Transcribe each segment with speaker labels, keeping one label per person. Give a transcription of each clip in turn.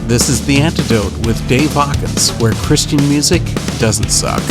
Speaker 1: This is The Antidote with Dave Hawkins, where Christian music doesn't suck.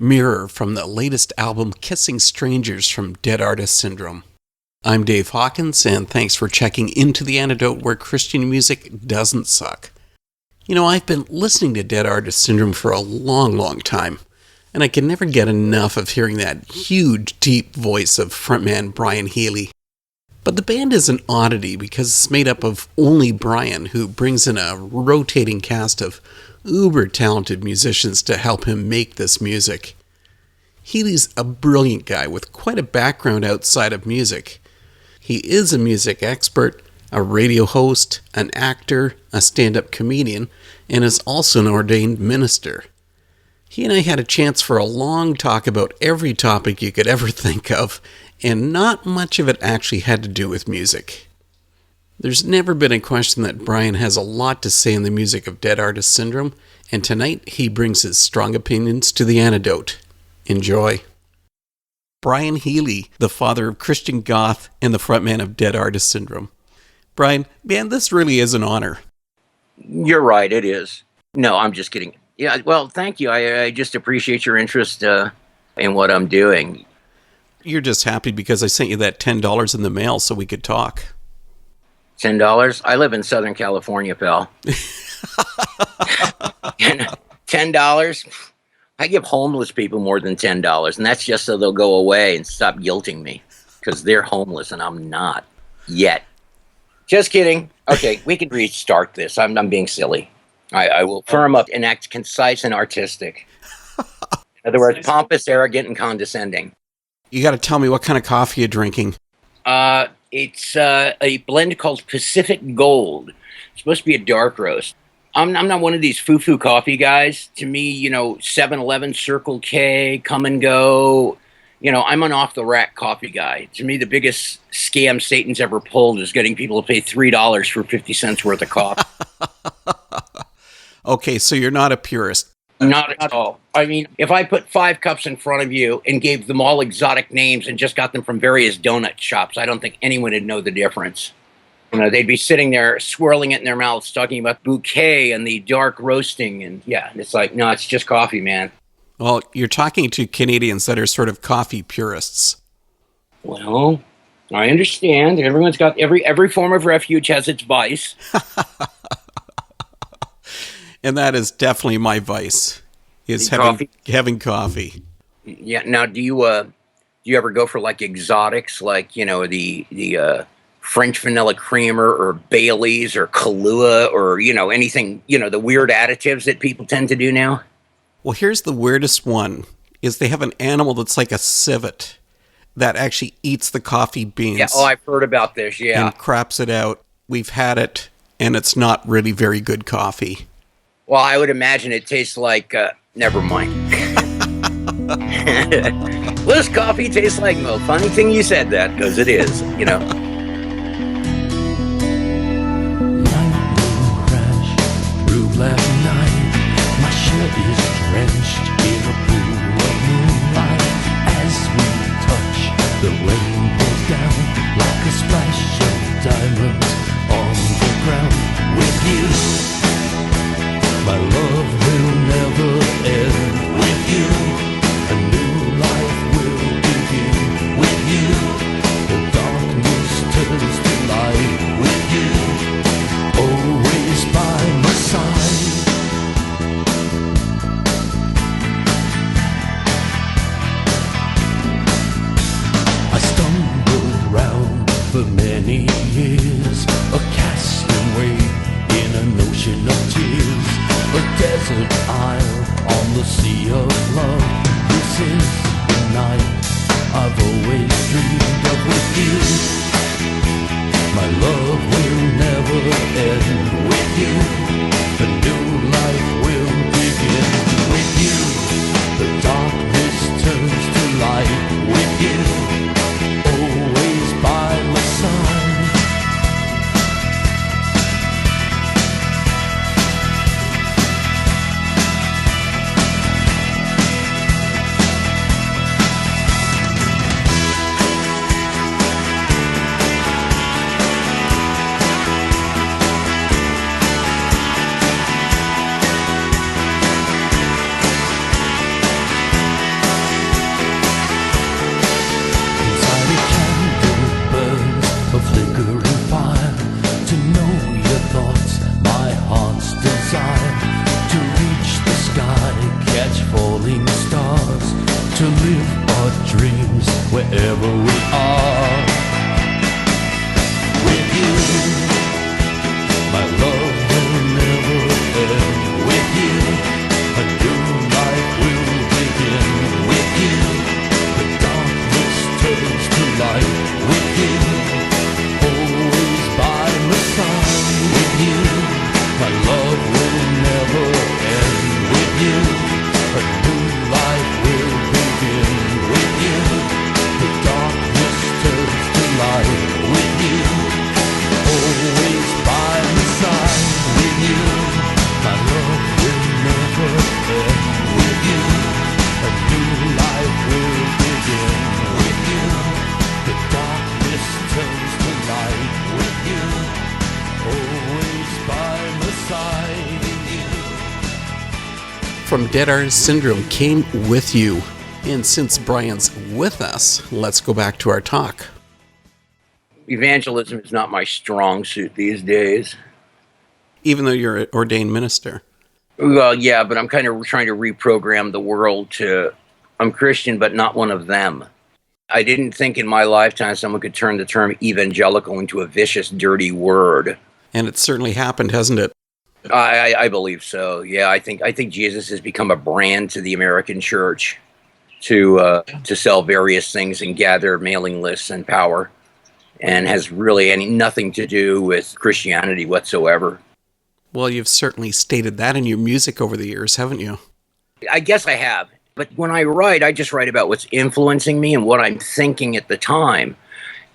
Speaker 1: Mirror from the latest album Kissing Strangers from Dead Artist Syndrome. I'm Dave Hawkins, and thanks for checking into The Antidote where Christian music doesn't suck. You know, I've been listening to Dead Artist Syndrome for a long time, and I can never get enough of hearing that huge, deep voice of frontman Brian Healy. But the band is an oddity because it's made up of only Brian, who brings in a rotating cast of uber-talented musicians to help him make this music. Healy's a brilliant guy with quite a background outside of music. He is a music expert, a radio host, an actor, a stand-up comedian, and is also an ordained minister. He and I had a chance for a long talk about every topic you could ever think of, and not much of it actually had to do with music. There's never been a question that Brian has a lot to say in the music of Dead Artist Syndrome, and tonight he brings his strong opinions to The Antidote. Enjoy. Brian Healy, the father of Christian Goth and the frontman of Dead Artist Syndrome. Brian, man, this really is an honor.
Speaker 2: You're right, it is. No, I'm just kidding. Yeah, well, thank you. I just appreciate your interest in what I'm doing.
Speaker 1: You're just happy because I sent you that $10 in the mail so we could talk.
Speaker 2: $10? I live in Southern California, pal. $10? I give homeless people more than $10, and that's just so they'll go away and stop guilting me because they're homeless and I'm not yet. Just kidding. Okay, we can restart this. I'm being silly. I will firm up and act concise and artistic. In other words, pompous, arrogant, and condescending.
Speaker 1: You got to tell me what kind of coffee you're drinking.
Speaker 2: It's a blend called Pacific Gold. It's supposed to be a dark roast. I'm not one of these foo-foo coffee guys. To me, 7-Eleven, Circle K, Come and Go. I'm an off-the-rack coffee guy. To me, the biggest scam Satan's ever pulled is getting people to pay $3 for 50 cents worth of coffee.
Speaker 1: Okay, so you're not a purist.
Speaker 2: Not at all. I mean, if I put 5 cups in front of you and gave them all exotic names and just got them from various donut shops, I don't think anyone would know the difference. They'd be sitting there swirling it in their mouths, talking about bouquet and the dark roasting. And yeah, it's like, no, it's just coffee, man.
Speaker 1: Well, you're talking to Canadians that are sort of coffee purists.
Speaker 2: Well, I understand. Everyone's got every form of refuge has its vice.
Speaker 1: And that is definitely my vice, is having coffee.
Speaker 2: Yeah. Now, do you ever go for like exotics, like, the French vanilla creamer or Bailey's or Kahlua or, anything, the weird additives that people tend to do now?
Speaker 1: Well, here's the weirdest one, is they have an animal that's like a civet that actually eats the coffee beans.
Speaker 2: Yeah, I've heard about this, yeah.
Speaker 1: And craps it out. We've had it, and it's not really very good coffee.
Speaker 2: Well, I would imagine it tastes like, never mind. This coffee tastes like milk. Funny thing you said that, because it is,
Speaker 3: Lightning crash through black night. My shirt is drenched in a pool of moonlight. As we touch, the rain pours down like a splash of diamonds on the ground. With you, my love will never end. With you, a new life will begin. With you, the darkness turns to light. With you, always by my side. I stumbled round for many years, a castaway in an ocean of tears, a desert isle on the sea of love. This is the night I've always dreamed of. With you, my love will never end. With you, a new life will begin. With you, the darkness turns to light. With you, always by my side. Wherever we are, with you, my love will never end. With you, a new life will begin. With you, the darkness turns to light. With you, always by my side. With you, my love will never end. With you, a new life will begin. With you, the darkness turns to light. With you, always by my side. With you, my love will never end. With you, a new life will begin. With you, the darkness turns to light. With you, always by my side.
Speaker 1: From Dead Artist Syndrome came With You. And since Brian's with us, let's go back to our talk.
Speaker 2: Evangelism is not my strong suit these days.
Speaker 1: Even though you're an ordained minister.
Speaker 2: Well, yeah, but I'm kind of trying to reprogram the world to I'm Christian, but not one of them. I didn't think in my lifetime someone could turn the term evangelical into a vicious, dirty word.
Speaker 1: And it certainly happened, hasn't it?
Speaker 2: I believe so. Yeah, I think Jesus has become a brand to the American church to sell various things and gather mailing lists and power, and has really nothing to do with Christianity whatsoever.
Speaker 1: Well, you've certainly stated that in your music over the years, haven't you?
Speaker 2: I guess I have. But when I write, I just write about what's influencing me and what I'm thinking at the time.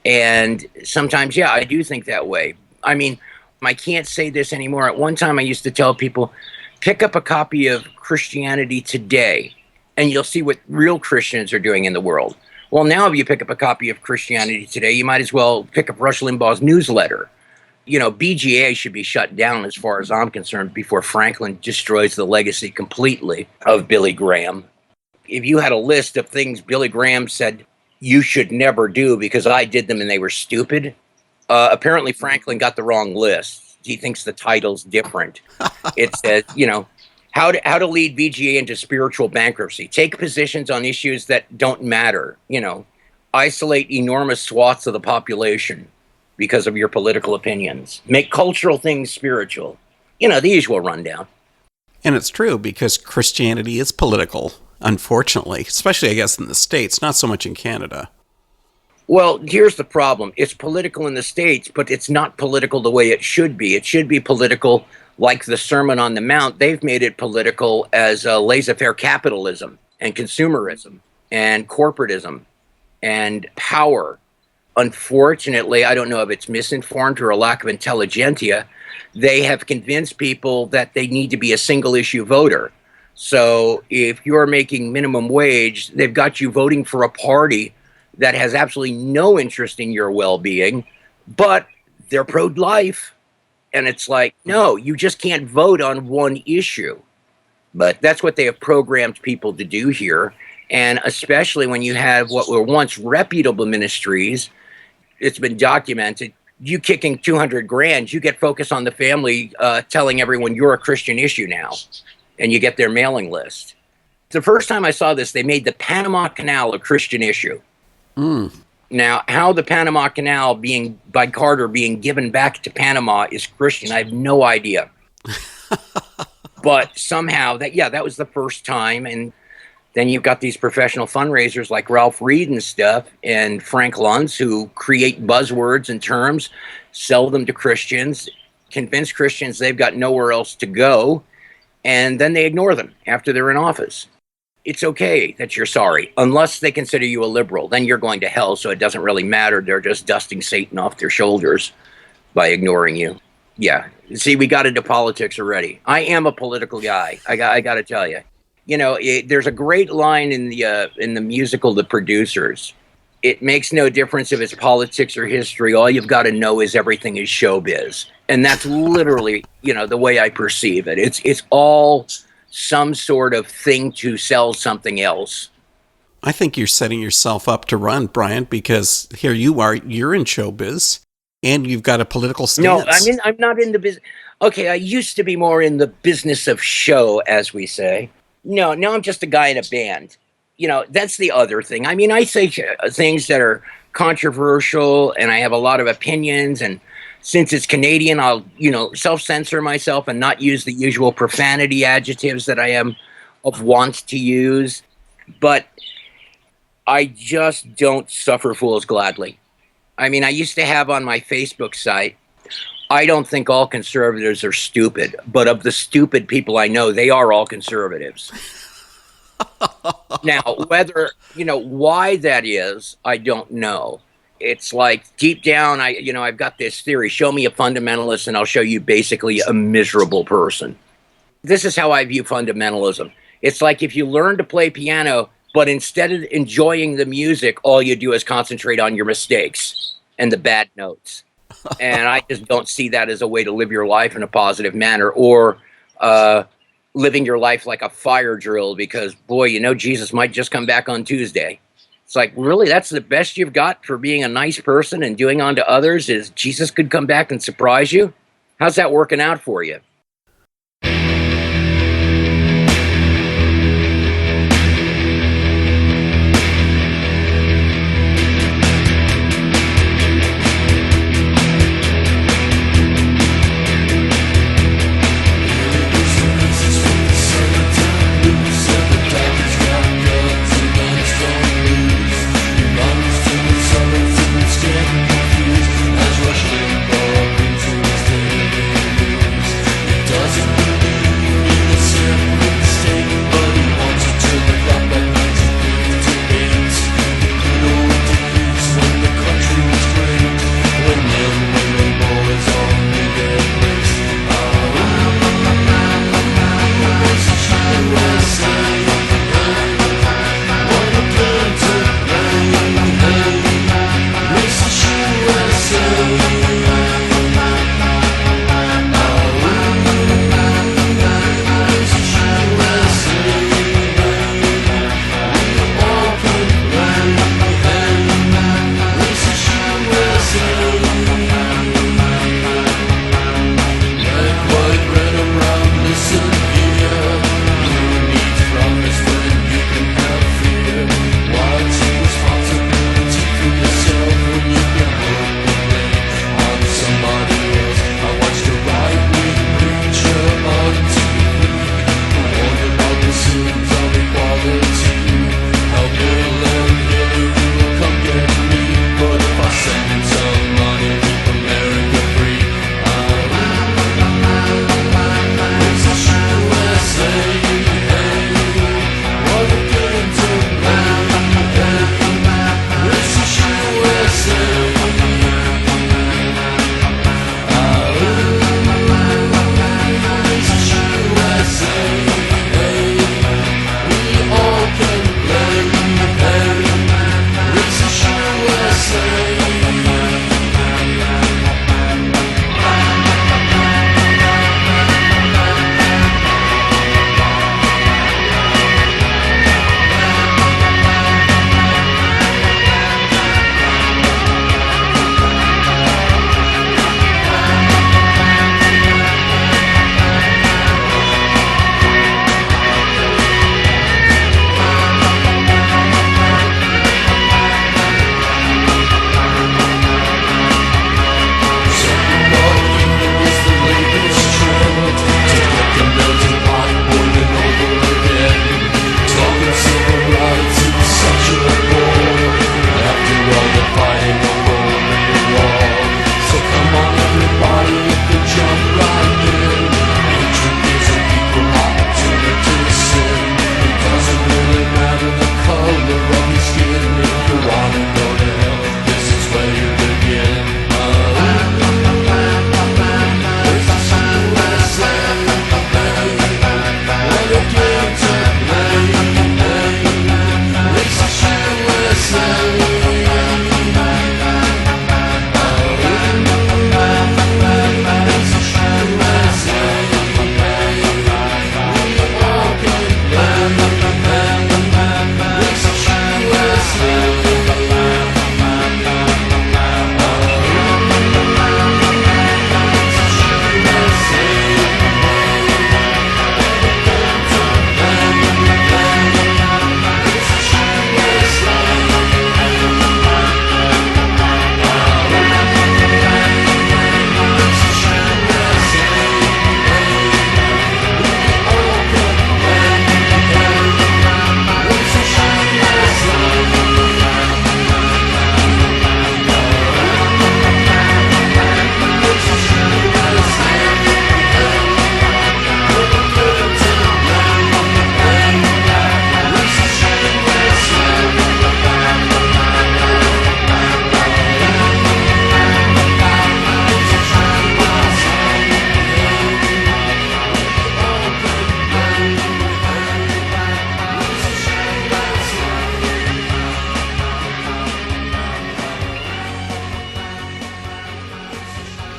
Speaker 2: And sometimes, yeah, I do think that way. I mean, I can't say this anymore. At one time, I used to tell people, pick up a copy of Christianity Today, and you'll see what real Christians are doing in the world. Well, now if you pick up a copy of Christianity Today, you might as well pick up Rush Limbaugh's newsletter. BGA should be shut down as far as I'm concerned before Franklin destroys the legacy completely of Billy Graham. If you had a list of things Billy Graham said you should never do because I did them and they were stupid, apparently Franklin got the wrong list. He thinks the title's different. It says, how to lead VGA into spiritual bankruptcy. Take positions on issues that don't matter. Isolate enormous swaths of the population because of your political opinions. Make cultural things spiritual. The usual rundown.
Speaker 1: And it's true, because Christianity is political, unfortunately, especially, I guess, in the States, not so much in Canada.
Speaker 2: Well, here's the problem. It's political in the States, but it's not political the way it should be. It should be political like the Sermon on the Mount. They've made it political as laissez-faire capitalism and consumerism and corporatism and power. Unfortunately, I don't know if it's misinformed or a lack of intelligentsia, they have convinced people that they need to be a single issue voter. So if you're making minimum wage, they've got you voting for a party that has absolutely no interest in your well-being, but they're pro-life. And it's like, no, you just can't vote on one issue. But that's what they have programmed people to do here. And especially when you have what were once reputable ministries, it's been documented, you kicking 200 grand, you get focus on the family, telling everyone you're a Christian issue now, and you get their mailing list. The first time I saw this, they made the Panama Canal a Christian issue. Now, how the Panama Canal by Carter being given back to Panama is Christian, I have no idea. But somehow that was the first time. And then you've got these professional fundraisers like Ralph Reed and stuff, and Frank Luntz, who create buzzwords and terms, sell them to Christians, convince Christians they've got nowhere else to go, and then they ignore them after they're in office. It's okay that you're sorry, unless they consider you a liberal. Then you're going to hell, so it doesn't really matter. They're just dusting Satan off their shoulders by ignoring you. Yeah. See, we got into politics already. I am a political guy. I got to tell you. There's a great line in the musical The Producers. It makes no difference if it's politics or history. All you've got to know is everything is showbiz. And that's literally, the way I perceive it. It's all some sort of thing to sell something else.
Speaker 1: I think you're setting yourself up to run, Brian, because here you are, you're in showbiz, and you've got a political stance.
Speaker 2: No, I'm not in the business. Okay, I used to be more in the business of show, as we say. No, now I'm just a guy in a band. That's the other thing. I say things that are controversial, and I have a lot of opinions, and since it's Canadian, I'll, self-censor myself and not use the usual profanity adjectives that I am of wont to use. But I just don't suffer fools gladly. I used to have on my Facebook site, I don't think all conservatives are stupid, but of the stupid people I know, they are all conservatives. Now, whether, why that is, I don't know. It's like deep down, I've got this theory. Show me a fundamentalist and I'll show you basically a miserable person. This is how I view fundamentalism. It's like if you learn to play piano, but instead of enjoying the music, all you do is concentrate on your mistakes and the bad notes. And I just don't see that as a way to live your life in a positive manner, or living your life like a fire drill because, boy, Jesus might just come back on Tuesday. It's like, really, that's the best you've got for being a nice person and doing unto others is Jesus could come back and surprise you? How's that working out for you?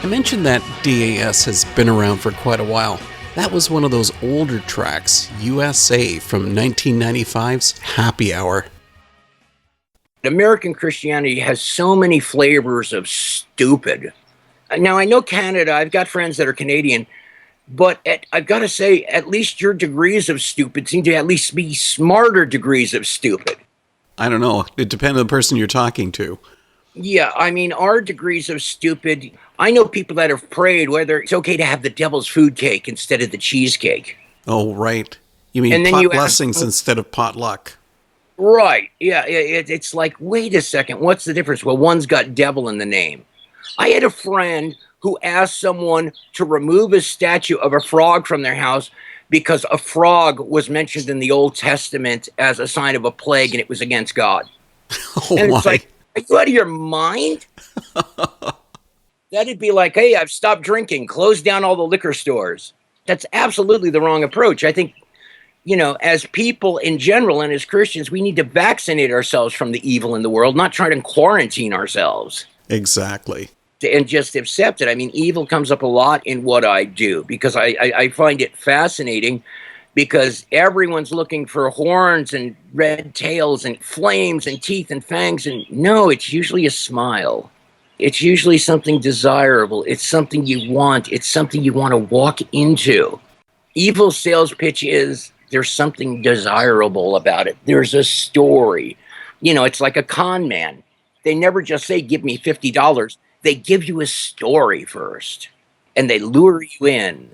Speaker 1: I mentioned that DAS has been around for quite a while. That was one of those older tracks, USA, from 1995's Happy Hour.
Speaker 2: American Christianity has so many flavors of stupid. Now, I know Canada, I've got friends that are Canadian, but I've got to say, at least your degrees of stupid seem to at least be smarter degrees of stupid.
Speaker 1: I don't know. It depends on the person you're talking to.
Speaker 2: Yeah, I mean, our degrees of stupid, I know people that have prayed whether it's okay to have the devil's food cake instead of the cheesecake.
Speaker 1: Oh, right. You mean
Speaker 2: And then
Speaker 1: pot
Speaker 2: you
Speaker 1: blessings
Speaker 2: ask-
Speaker 1: instead of potluck.
Speaker 2: Right. Yeah, it's like, wait a second, what's the difference? Well, one's got devil in the name. I had a friend who asked someone to remove a statue of a frog from their house because a frog was mentioned in the Old Testament as a sign of a plague and it was against God.
Speaker 1: Oh,
Speaker 2: And
Speaker 1: my.
Speaker 2: it's like, are you out of your mind? That'd be like, hey, I've stopped drinking, close down all the liquor stores. That's absolutely the wrong approach. I think, as people in general and as Christians, we need to vaccinate ourselves from the evil in the world, not try to quarantine ourselves.
Speaker 1: Exactly.
Speaker 2: And just accept it. I mean, evil comes up a lot in what I do because I find it fascinating because everyone's looking for horns and red tails and flames and teeth and fangs. And no, it's usually a smile. It's usually something desirable. It's something you want. It's something you want to walk into. Evil sales pitch is there's something desirable about it. There's a story. It's like a con man. They never just say, give me $50. They give you a story first, and they lure you in,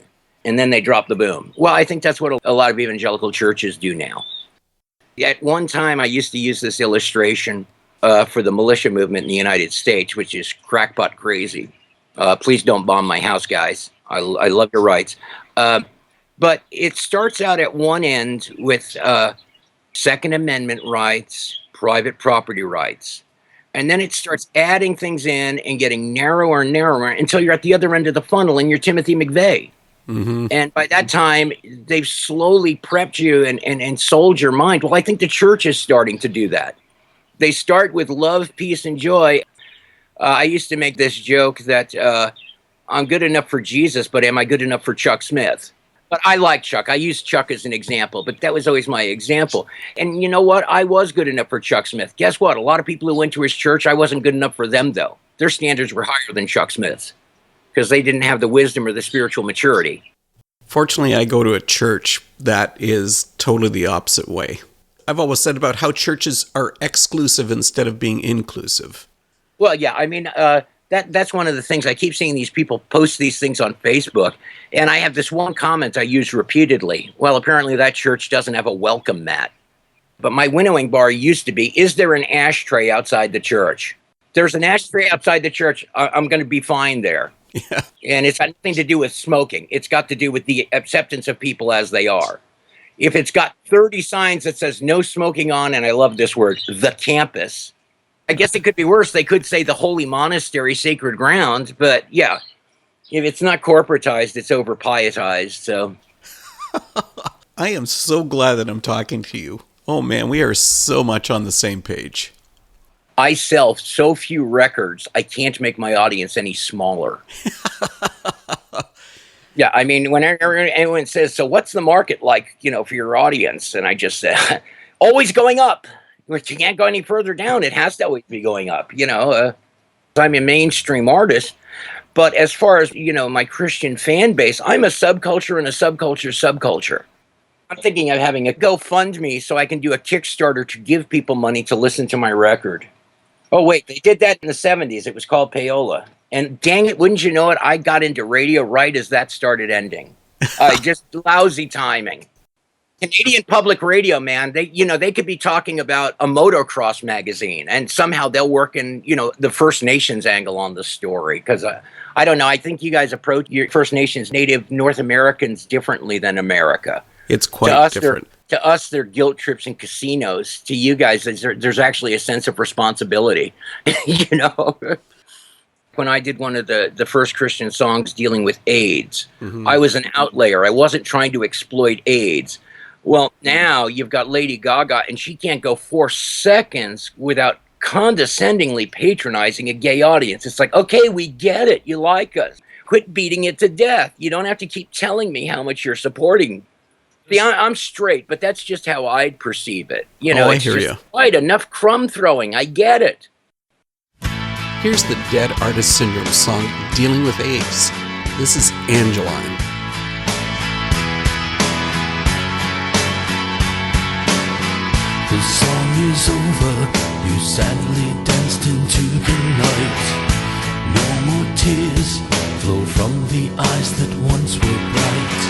Speaker 2: and then they drop the boom. Well, I think that's what a lot of evangelical churches do now. At one time, I used to use this illustration for the militia movement in the United States, which is crackpot crazy. Please don't bomb my house, guys. I love your rights. But it starts out at one end with Second Amendment rights, private property rights. And then it starts adding things in and getting narrower and narrower until you're at the other end of the funnel and you're Timothy McVeigh.
Speaker 1: Mm-hmm.
Speaker 2: And by that time, they've slowly prepped you and sold your mind. Well, I think the church is starting to do that. They start with love, peace, and joy. I used to make this joke that I'm good enough for Jesus, but am I good enough for Chuck Smith? But I like Chuck. I use Chuck as an example, but that was always my example. And you know what? I was good enough for Chuck Smith. Guess what? A lot of people who went to his church, I wasn't good enough for them, though. Their standards were higher than Chuck Smith's because they didn't have the wisdom or the spiritual maturity.
Speaker 1: Fortunately, I go to a church that is totally the opposite way. I've always said about how churches are exclusive instead of being inclusive.
Speaker 2: Well, yeah, I mean, that's one of the things. I keep seeing these people post these things on Facebook, and I have this one comment I use repeatedly. Well, apparently that church doesn't have a welcome mat. But my winnowing bar used to be, is there an ashtray outside the church? There's an ashtray outside the church. I'm going to be fine there.
Speaker 1: Yeah.
Speaker 2: And it's got nothing to do with smoking. It's got to do with the acceptance of people as they are. If it's got 30 signs that says no smoking on, and I love this word, the campus, I guess it could be worse. They could say the holy monastery, sacred ground. But yeah, if it's not corporatized, it's over pietized. So
Speaker 1: I am so glad that I'm talking to you. Oh man, we are so much on the same page.
Speaker 2: I sell so few records, I can't make my audience any smaller. Yeah, I mean, whenever anyone says, so what's the market like, for your audience? And I just say, always going up. You can't go any further down. It has to always be going up, I'm a mainstream artist. But as far as, my Christian fan base, I'm a subculture and a subculture. I'm thinking of having a GoFundMe so I can do a Kickstarter to give people money to listen to my record. Oh, wait, they did that in the 70s. It was called Payola. And dang it, wouldn't you know it, I got into radio right as that started ending. Just lousy timing. Canadian public radio, man, they could be talking about a motocross magazine and somehow they'll work in, the First Nations angle on the story. Because I don't know, I think you guys approach your First Nations, Native North Americans differently than America.
Speaker 1: It's quite different.
Speaker 2: To us, they're guilt trips and casinos. To you guys, there's actually a sense of responsibility, When I did one of the first Christian songs dealing with AIDS, I was an outlayer. I wasn't trying to exploit AIDS. Well, now you've got Lady Gaga, and she can't go 4 seconds without condescendingly patronizing a gay audience. It's like, okay, we get it. You like us. Quit beating it to death. You don't have to keep telling me how much you're supporting. See, I'm straight, but that's just how I'd perceive it. You know,
Speaker 1: I
Speaker 2: it's
Speaker 1: hear
Speaker 2: just,
Speaker 1: you.
Speaker 2: right, enough crumb throwing. I get it.
Speaker 1: Here's the Dead Artist Syndrome song, Dealing with AIDS. This is Angeline.
Speaker 3: The song is over, you sadly danced into the night. No more tears flow from the eyes that once were bright.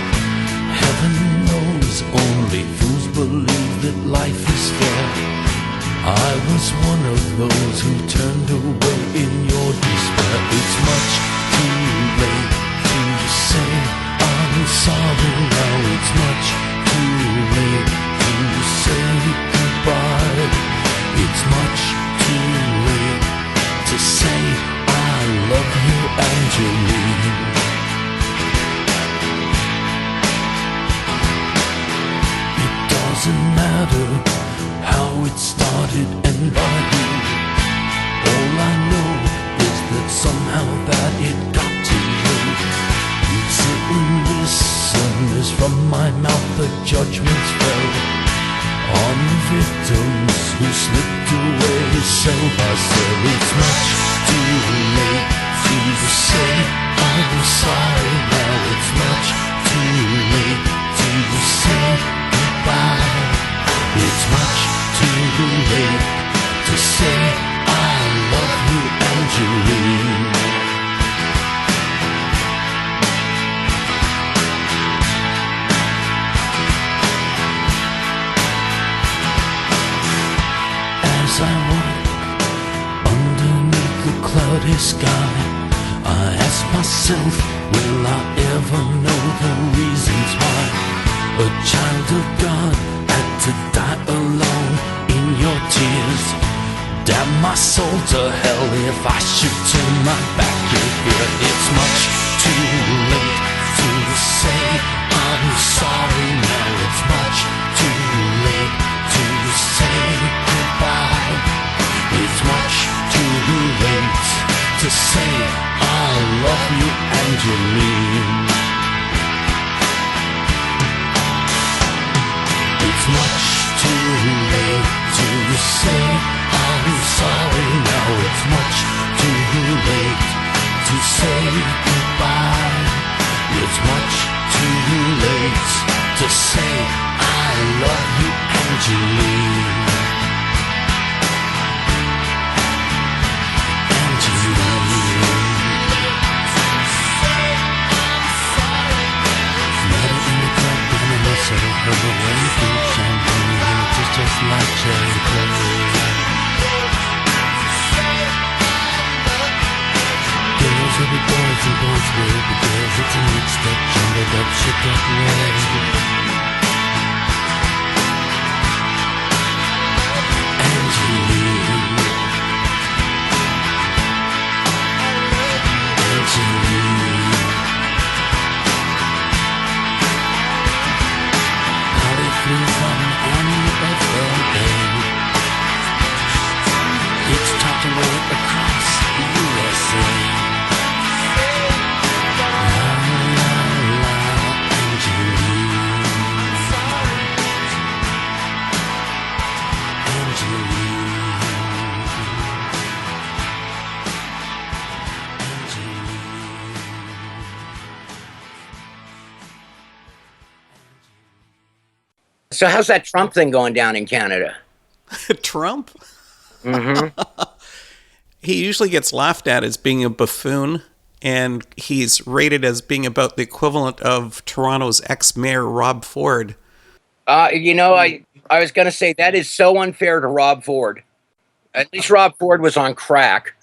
Speaker 3: Heaven knows only fools believe that life is fair. I was one of those who turned away in your despair. It's much too late to say I'm sorry now. It's much too late to say goodbye. It's much too late to say I love you, Angeline. It doesn't matter how it started and by who. All I know is that somehow that it got to you. You'd sit and listen as from my mouth the judgments fell on the victims who slipped away cell by cell. It's much too late to say I'm sorry now. It's much too late to say goodbye. It's much too late to say I love you, Angeline. As I walk underneath the cloudy sky, I ask myself, will I ever know the reasons why a child of God had to die alone in your tears? Damn my soul to hell if I should turn my back in here. It's much too late to say I'm sorry now. It's much too late to say goodbye. It's much too late to say I love you, Angeline. It's much too late to say I'm sorry now. It's much too late to say goodbye. It's much too late to say I love you, Angeline. Just like cherry play. Girls will be boys and boys will be girls. It's a mixed up, jumbled up, shit up way. Angeline. Angeline. Holly flew from it's talking way across the USA. La la la, Angeline.
Speaker 2: So how's that Trump thing going down in Canada?
Speaker 1: Trump?
Speaker 2: Mm-hmm.
Speaker 1: He usually gets laughed at as being a buffoon, and he's rated as being about the equivalent of Toronto's ex-mayor Rob Ford.
Speaker 2: I was going to say that is so unfair to Rob Ford. At least Rob Ford was on crack.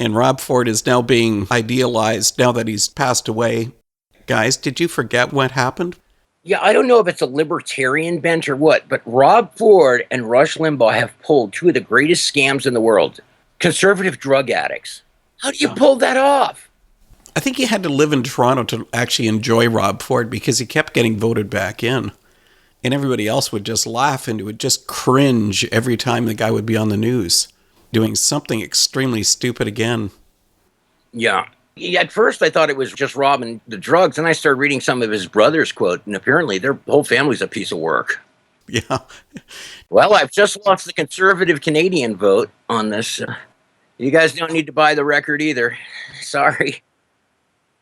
Speaker 1: And Rob Ford is now being idealized now that he's passed away. Guys, did you forget what happened?
Speaker 2: Yeah, I don't know if it's a libertarian bent or what, but Rob Ford and Rush Limbaugh have pulled two of the greatest scams in the world. Conservative drug addicts. How do you pull that off?
Speaker 1: I think he had to live in Toronto to actually enjoy Rob Ford because he kept getting voted back in. And everybody else would just laugh and would just cringe every time the guy would be on the news. doing something extremely stupid again.
Speaker 2: Yeah. At first, I thought it was just robbing the drugs, and I started reading some of his brother's quote, and apparently their whole family's a piece of work.
Speaker 1: Yeah.
Speaker 2: Well, I've just lost the conservative Canadian vote on this. You guys don't need to buy the record either. Sorry.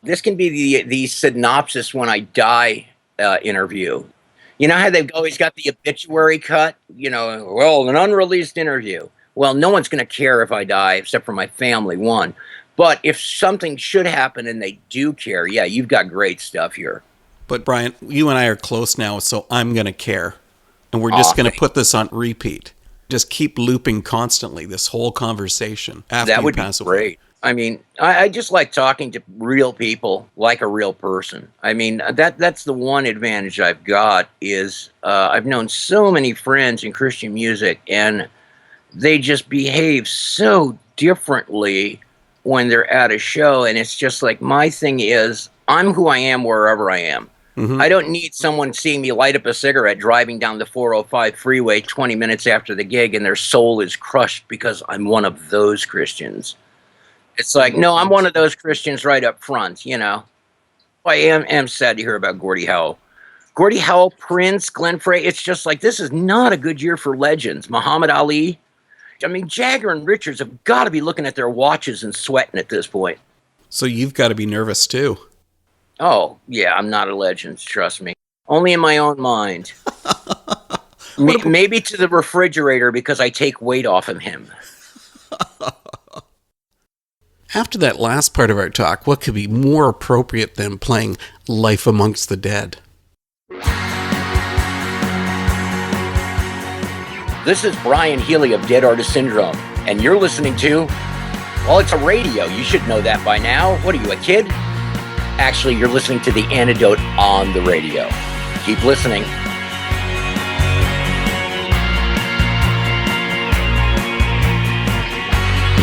Speaker 2: This can be the synopsis when I die interview. You know how they've always got the obituary cut? Well, an unreleased interview. Well, no one's going to care if I die except for my family, one. But if something should happen and they do care, yeah, you've got great stuff here.
Speaker 1: But Brian, you and I are close now, so I'm going to care. And we're just going to put this on repeat. Just keep looping constantly this whole conversation after
Speaker 2: that
Speaker 1: you
Speaker 2: would
Speaker 1: pass
Speaker 2: be
Speaker 1: away.
Speaker 2: great. I mean, I just like talking to real people like a real person. I mean, that's the one advantage I've got is I've known so many friends in Christian music, and they just behave so differently when they're at a show. And it's just like, my thing is, I'm who I am wherever I am. Mm-hmm. I don't need someone seeing me light up a cigarette driving down the 405 freeway 20 minutes after the gig and their soul is crushed because I'm one of those Christians. It's like, no, I'm one of those Christians right up front, I am sad to hear about Gordie Howe. Gordie Howe, Prince, Glenn Frey, it's just like, this is not a good year for legends. Muhammad Ali. I mean, Jagger and Richards have got to be looking at their watches and sweating at this point.
Speaker 1: So you've got to be nervous too.
Speaker 2: Oh, yeah, I'm not a legend, trust me. Only in my own mind. Maybe to the refrigerator because I take weight off of him.
Speaker 1: After that last part of our talk, what could be more appropriate than playing Life Amongst the Dead?
Speaker 2: This is Brian Healy of Dead Artist Syndrome, and you're listening to, well, it's a radio. You should know that by now. What are you, a kid? Actually, you're listening to The Antidote on the radio. Keep listening.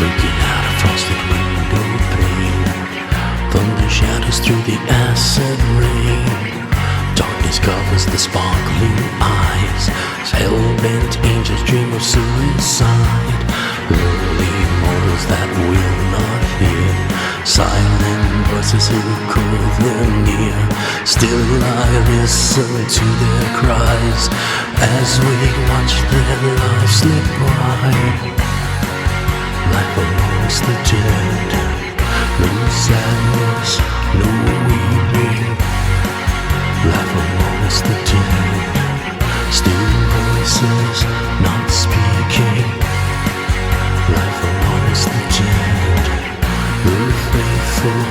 Speaker 3: Looking out a frosted window pane, thunder shatters through the acid rain. Darkness covers the sparkling eyes. Hell-bent angels dream of suicide. Lonely mortals that will not hear. Silent voices who call them near. Still I listen to their cries as we watch their lives slip by. Life amongst the dead. No sadness, no weeping. Life amongst the dead. Still voices not speaking. Life amongst the dead. The faithful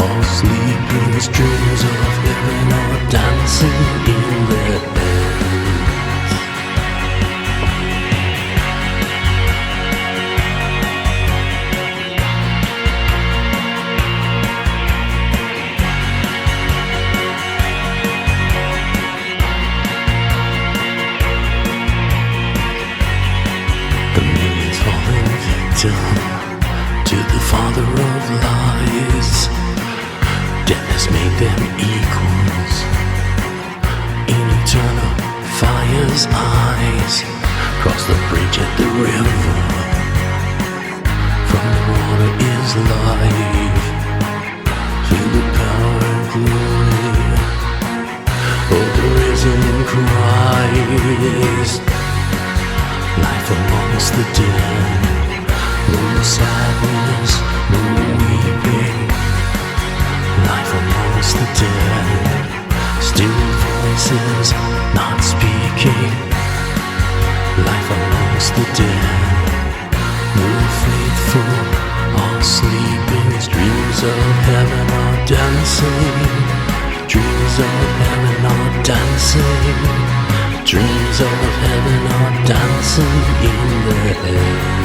Speaker 3: all sleeping as dreams of heaven are dancing in their heads. To the father of lies, death has made them equals in eternal fire's eyes. Cross the bridge at the river, from the water is life. Feel the power and glory of the risen Christ. Life amongst the dead. No sadness, no weeping. Life amongst the dead. Still voices not speaking. Life amongst the dead. The faithful are sleeping as dreams of heaven are dancing. Dreams of heaven are dancing. Dreams of heaven are dancing in their heads.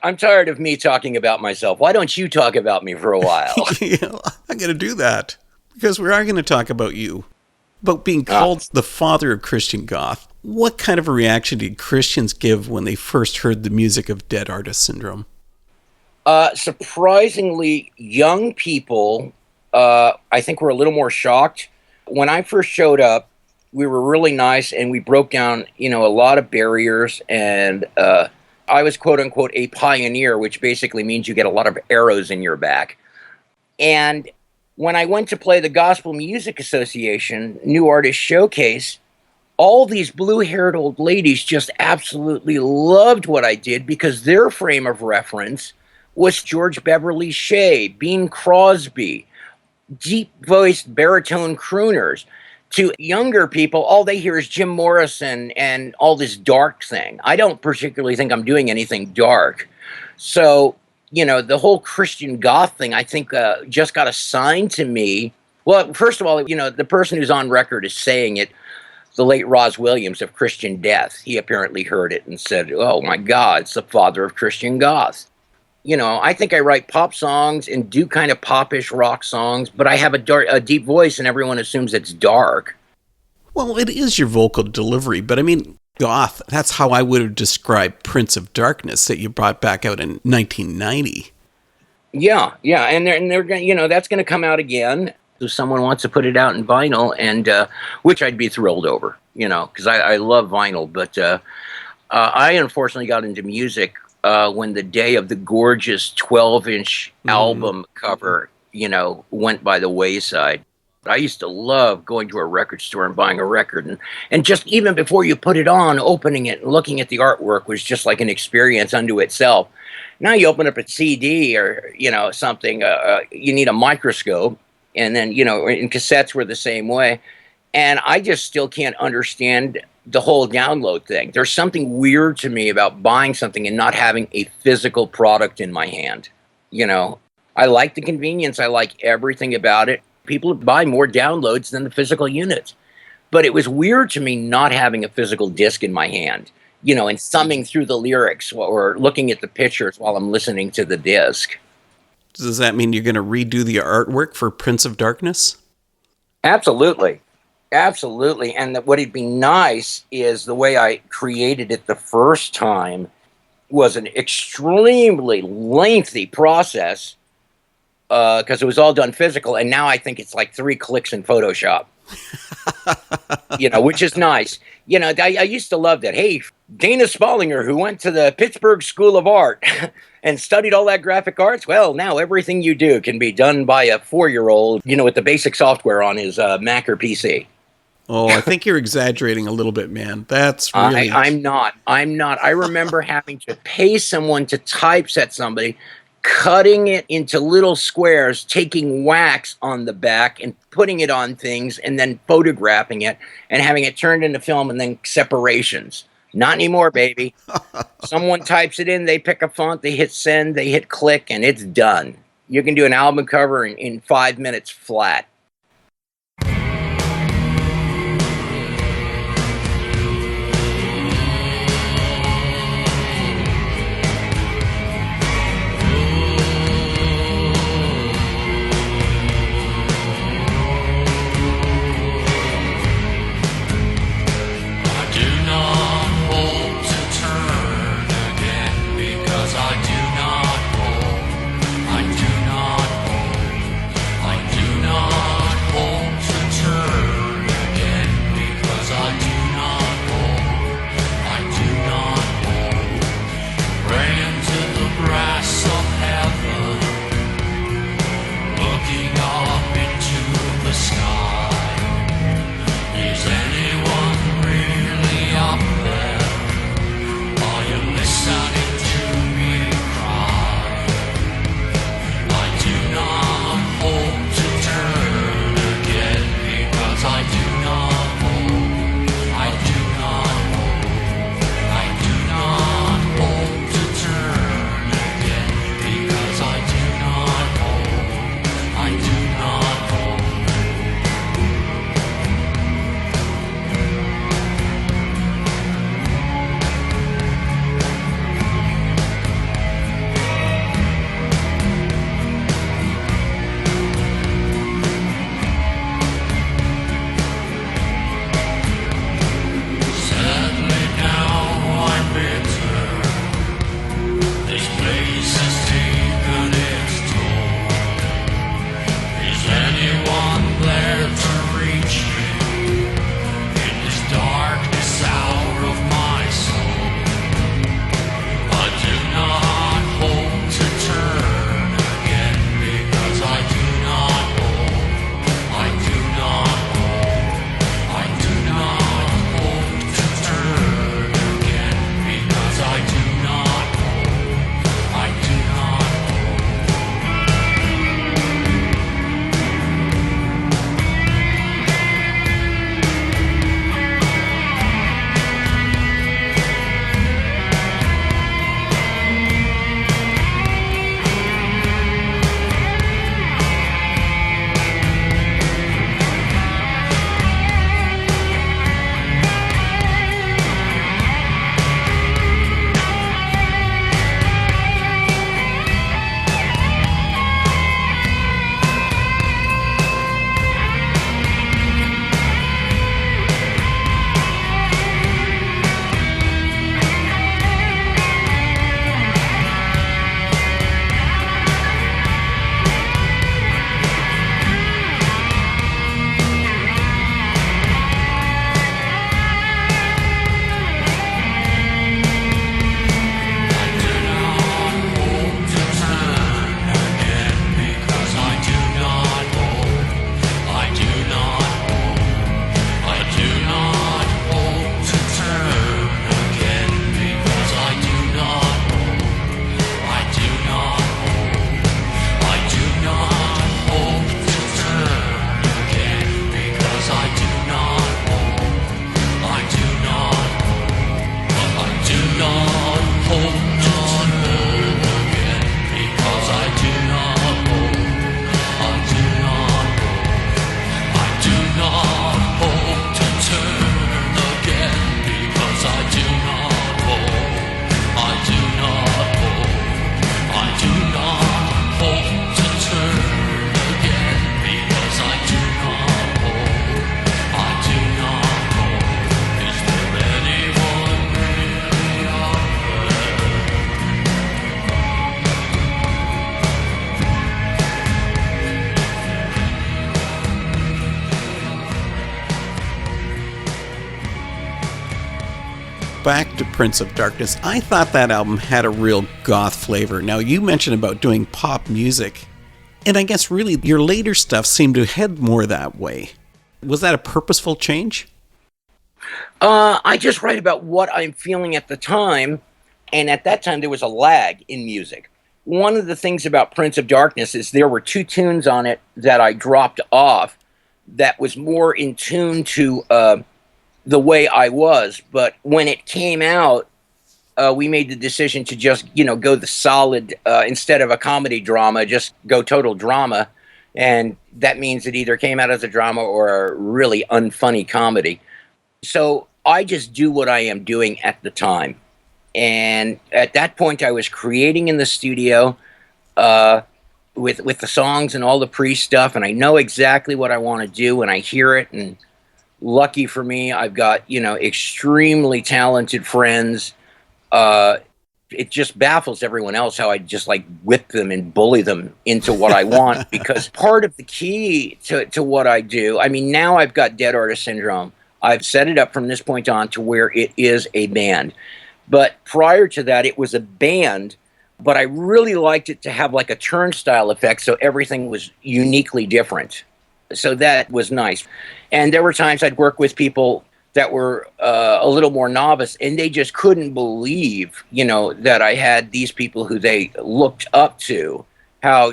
Speaker 2: I'm tired of me talking about myself. Why don't you talk about me for a while?
Speaker 1: Yeah, I'm going to do that because we are going to talk about you, about being called the father of Christian goth. What kind of a reaction did Christians give when they first heard the music of Dead Artist Syndrome?
Speaker 2: Surprisingly, young people, I think, were a little more shocked. When I first showed up, we were really nice and we broke down, a lot of barriers. And I was, quote unquote, a pioneer, which basically means you get a lot of arrows in your back. And when I went to play the Gospel Music Association New Artist Showcase, all these blue-haired old ladies just absolutely loved what I did because their frame of reference was George Beverly Shea, Bing Crosby, deep-voiced baritone crooners. To younger people, all they hear is Jim Morrison and all this dark thing. I don't particularly think I'm doing anything dark. So, the whole Christian goth thing, I think, just got assigned to me. Well, first of all, the person who's on record is saying it, the late Roz Williams of Christian Death. He apparently heard it and said, oh my God, it's the father of Christian goth. I think I write pop songs and do kind of popish rock songs, but I have a deep voice and everyone assumes it's dark.
Speaker 1: Well, it is your vocal delivery, but I mean, goth, that's how I would have described Prince of Darkness that you brought back out in 1990.
Speaker 2: Yeah, and they're going, that's going to come out again. If someone wants to put it out in vinyl, and which I'd be thrilled over, because I love vinyl, but I unfortunately got into music when the day of the gorgeous 12-inch album cover, went by the wayside. I used to love going to a record store and buying a record. And just even before you put it on, opening it and looking at the artwork was just like an experience unto itself. Now you open up a CD or, something, you need a microscope. And then, and cassettes were the same way. And I just still can't understand the whole download thing. There's something weird to me about buying something and not having a physical product in my hand. I like the convenience. I like everything about it. People buy more downloads than the physical units. But it was weird to me not having a physical disc in my hand, and thumbing through the lyrics or looking at the pictures while I'm listening to the disc.
Speaker 1: Does that mean you're going to redo the artwork for Prince of Darkness?
Speaker 2: Absolutely. And what would be nice is the way I created it the first time was an extremely lengthy process because it was all done physical. And now I think it's like 3 clicks in Photoshop, which is nice. I used to love that. Hey, Dana Spallinger, who went to the Pittsburgh School of Art and studied all that graphic arts. Well, now everything you do can be done by a 4-year-old, with the basic software on his Mac or PC.
Speaker 1: Oh, I think you're exaggerating a little bit, man. That's really...
Speaker 2: I'm not. I remember having to pay someone to typeset somebody, cutting it into little squares, taking wax on the back and putting it on things and then photographing it and having it turned into film and then separations. Not anymore, baby. Someone types it in, they pick a font, they hit send, they hit click, and it's done. You can do an album cover in 5 minutes flat.
Speaker 3: I do not
Speaker 1: back to Prince of Darkness. I thought that album had a real goth flavor. Now, you mentioned about doing pop music, and I guess really your later stuff seemed to head more that way. Was that a purposeful change?
Speaker 2: I just write about what I'm feeling at the time, and at that time there was a lag in music. One of the things about Prince of Darkness is there were 2 tunes on it that I dropped off that was more in tune to the way I was. But when it came out, we made the decision to just, go the solid, instead of a comedy drama, just go total drama. And that means it either came out as a drama or a really unfunny comedy. So I just do what I am doing at the time. And at that point, I was creating in the studio with the songs and all the pre-stuff, and I know exactly what I want to do when I hear it. And lucky for me, I've got, extremely talented friends. It just baffles everyone else how I just like whip them and bully them into what I want, because part of the key to what I do, I mean, now I've got Dead Artist Syndrome. I've set it up from this point on to where it is a band. But prior to that, it was a band, but I really liked it to have like a turnstile effect, so everything was uniquely different. So that was nice. And there were times I'd work with people that were a little more novice, and they just couldn't believe, that I had these people who they looked up to, how,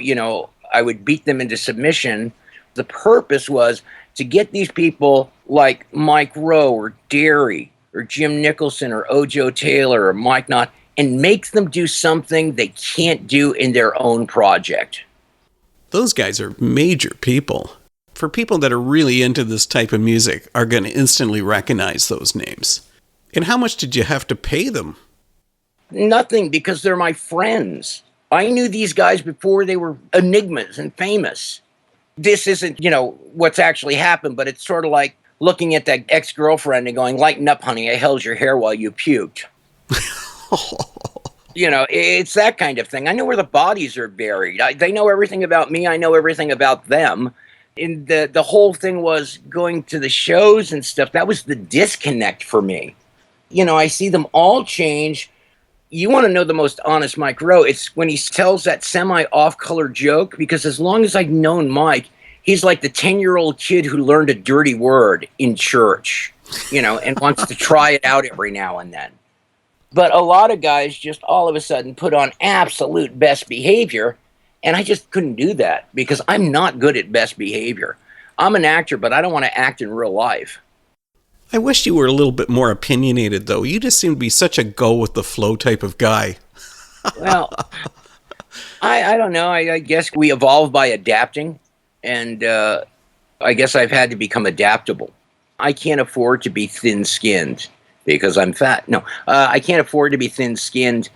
Speaker 2: I would beat them into submission. The purpose was to get these people like Mike Rowe or Derry or Jim Nicholson or Ojo Taylor or Mike Knott, and make them do something they can't do in their own project.
Speaker 1: Those guys are major people. For people that are really into this type of music are going to instantly recognize those names. And how much did you have to pay them?
Speaker 2: Nothing, because they're my friends. I knew these guys before they were enigmas and famous. This isn't, what's actually happened, but it's sort of like looking at that ex-girlfriend and going, "Lighten up, honey, I held your hair while you puked." It's that kind of thing. I know where the bodies are buried. They know everything about me. I know everything about them. And the whole thing was going to the shows and stuff. That was the disconnect for me. I see them all change. You want to know the most honest Mike Rowe? It's when he tells that semi-off-color joke, because as long as I've known Mike, he's like the 10-year-old kid who learned a dirty word in church, and wants to try it out every now and then. But a lot of guys just all of a sudden put on absolute best behavior, and I just couldn't do that because I'm not good at best behavior. I'm an actor, but I don't want to act in real life.
Speaker 1: I wish you were a little bit more opinionated, though. You just seem to be such a go-with-the-flow type of guy.
Speaker 2: Well, I don't know. I guess we evolve by adapting, and I guess I've had to become adaptable. I can't afford to be thin-skinned because I'm fat. No, I can't afford to be thin-skinned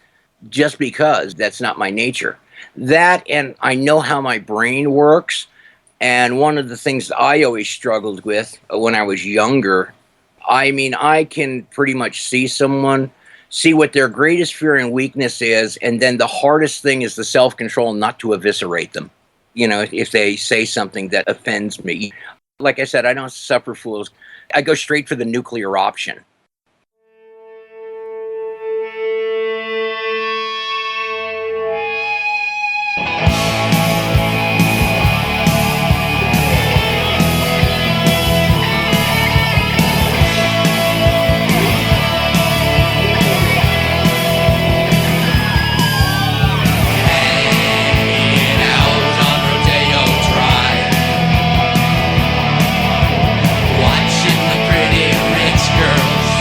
Speaker 2: just because that's not my nature. That, and I know how my brain works, and one of the things that I always struggled with when I was younger, I mean, I can pretty much see someone, see what their greatest fear and weakness is, and then the hardest thing is the self-control not to eviscerate them, if they say something that offends me. Like I said, I don't suffer fools. I go straight for the nuclear option.
Speaker 3: Watching the pretty rich girls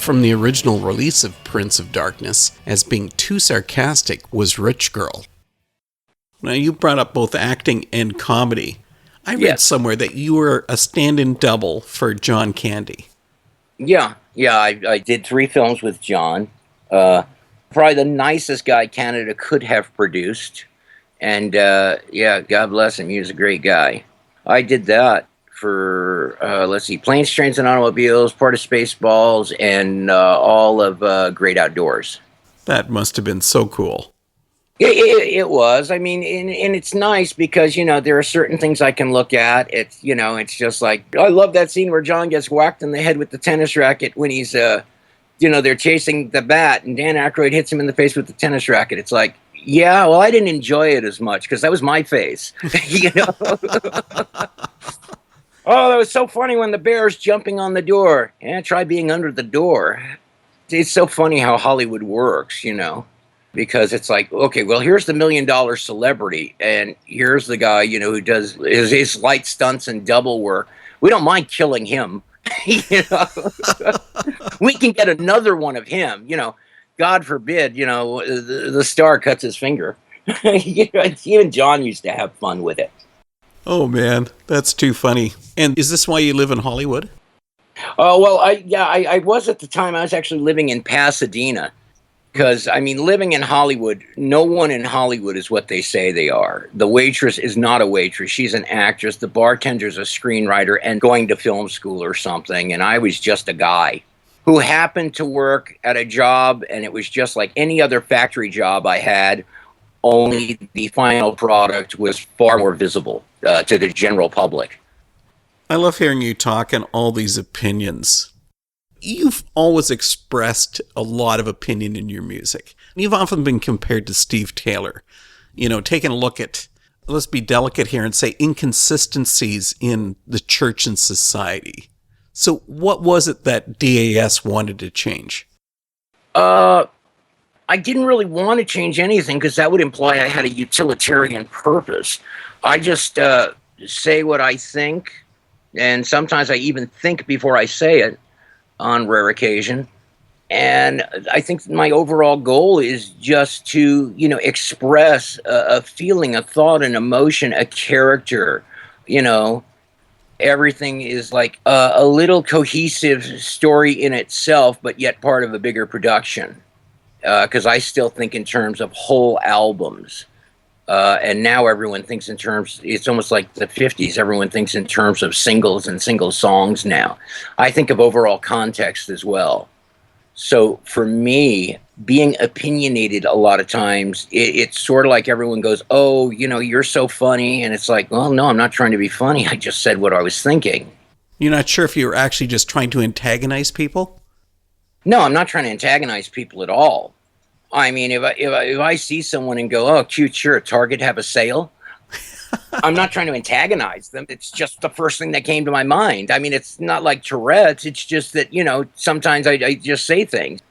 Speaker 1: from the original release of Prince of Darkness as being too sarcastic was Rich Girl. Now, you brought up both acting and comedy. I read somewhere that you were a stand-in double for John Candy.
Speaker 2: Yeah, I did 3 films with John. Probably the nicest guy Canada could have produced. And, God bless him, he was a great guy. I did that for, Planes, Trains, and Automobiles, part of Spaceballs, and all of Great Outdoors.
Speaker 1: That must have been so cool.
Speaker 2: It was. I mean, and it's nice because, there are certain things I can look at. It's, it's just like, I love that scene where John gets whacked in the head with the tennis racket when he's, they're chasing the bat and Dan Aykroyd hits him in the face with the tennis racket. It's like, yeah, well, I didn't enjoy it as much because that was my face, Oh, that was so funny when the bear's jumping on the door. Yeah, try being under the door. It's so funny how Hollywood works, because it's like, okay, well, here's the $1 million celebrity, and here's the guy, who does his light stunts and double work. We don't mind killing him. We can get another one of him. God forbid, the star cuts his finger. Even John used to have fun with it.
Speaker 1: Oh man, that's too funny. And is this why you live in Hollywood?
Speaker 2: Oh well, I was at the time. I was actually living in Pasadena. Because, living in Hollywood, no one in Hollywood is what they say they are. The waitress is not a waitress. She's an actress. The bartender's a screenwriter and going to film school or something. And I was just a guy who happened to work at a job, and it was just like any other factory job I had, only the final product was far more visible to the general public.
Speaker 1: I love hearing you talk and all these opinions. You've always expressed a lot of opinion in your music. You've often been compared to Steve Taylor. Taking a look at, let's be delicate here and say, inconsistencies in the church and society. So what was it that DAS wanted to change?
Speaker 2: I didn't really want to change anything because that would imply I had a utilitarian purpose. I just say what I think, and sometimes I even think before I say it. On rare occasion. And I think my overall goal is just to, express a feeling, a thought, an emotion, a character. Everything is like a little cohesive story in itself, but yet part of a bigger production. Because I still think in terms of whole albums. And now everyone thinks in terms, it's almost like the 50s, everyone thinks in terms of singles and single songs now. I think of overall context as well. So for me, being opinionated a lot of times, it's sort of like everyone goes, oh, you're so funny. And it's like, well, no, I'm not trying to be funny. I just said what I was thinking.
Speaker 1: You're not sure if you were actually just trying to antagonize people?
Speaker 2: No, I'm not trying to antagonize people at all. If I see someone and go, oh, cute shirt, Target have a sale, I'm not trying to antagonize them. It's just the first thing that came to my mind. It's not like Tourette's. It's just that, sometimes I just say things.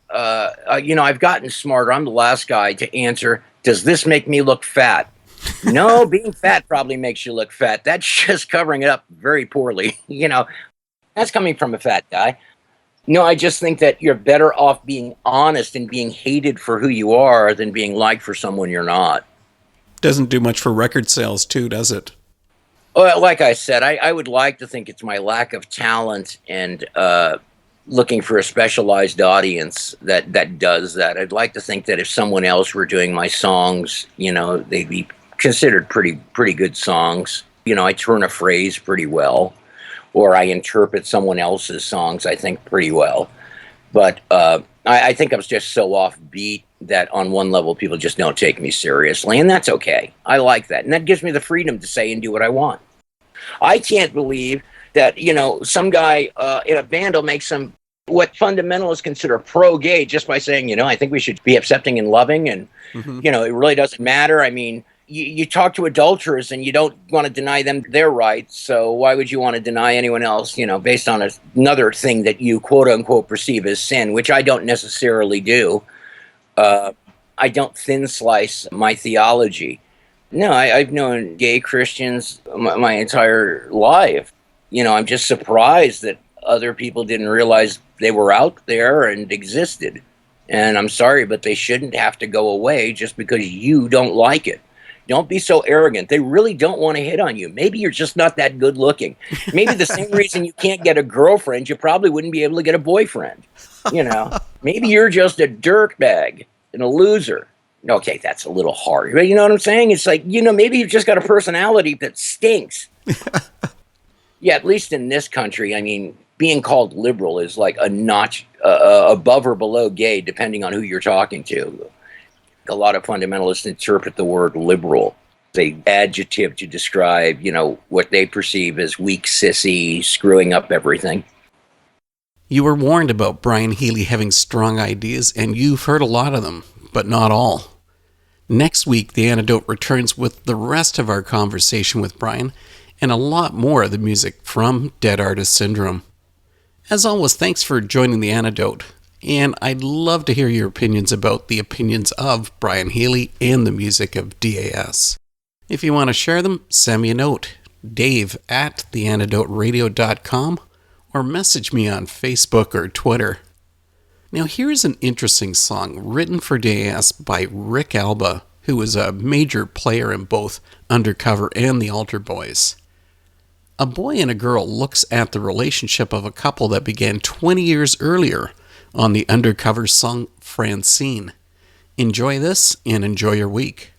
Speaker 2: I've gotten smarter. I'm the last guy to answer, does this make me look fat? No, being fat probably makes you look fat. That's just covering it up very poorly. That's coming from a fat guy. No, I just think that you're better off being honest and being hated for who you are than being liked for someone you're not.
Speaker 1: Doesn't do much for record sales too, does it?
Speaker 2: Well, like I said, I would like to think it's my lack of talent and looking for a specialized audience that does that. I'd like to think that if someone else were doing my songs, they'd be considered pretty good songs. I turn a phrase pretty well. Or I interpret someone else's songs, I think, pretty well. But I think I'm just so offbeat that on one level, people just don't take me seriously. And that's okay. I like that. And that gives me the freedom to say and do what I want. I can't believe that, some guy in a band will make what fundamentalists consider pro-gay just by saying, I think we should be accepting and loving. And, it really doesn't matter. You talk to adulterers and you don't want to deny them their rights. So why would you want to deny anyone else, based on another thing that you quote unquote perceive as sin, which I don't necessarily do. I don't thin slice my theology. No, I've known gay Christians my entire life. I'm just surprised that Other people didn't realize they were out there and existed. And I'm sorry, but they shouldn't have to go away just because you don't like it. Don't be so arrogant. They really don't want to hit on you. Maybe you're just not that good looking. Maybe the same reason you can't get a girlfriend, you probably wouldn't be able to get a boyfriend. You know, maybe you're just a dirtbag and a loser. Okay, that's a little hard. But you know what I'm saying? It's like, maybe you've just got a personality that stinks. Yeah, at least in this country, I mean, being called liberal is like a notch above or below gay, depending on who you're talking to. A lot of fundamentalists interpret the word liberal as an adjective to describe, what they perceive as weak, sissy, screwing up everything.
Speaker 1: You were warned about Brian Healy having strong ideas, and you've heard a lot of them, but not all. Next week, The Antidote returns with the rest of our conversation with Brian, and a lot more of the music from Dead Artist Syndrome. As always, thanks for joining The Antidote, and I'd love to hear your opinions about the opinions of Brian Healy and the music of DAS. If you want to share them, send me a note, dave@theantidoteradio.com, or message me on Facebook or Twitter. Now here's an interesting song written for DAS by Rick Alba, who was a major player in both Undercover and the Altar Boys. A boy and a girl looks at the relationship of a couple that began 20 years earlier on the Undercover song Francine. Enjoy this and enjoy your week.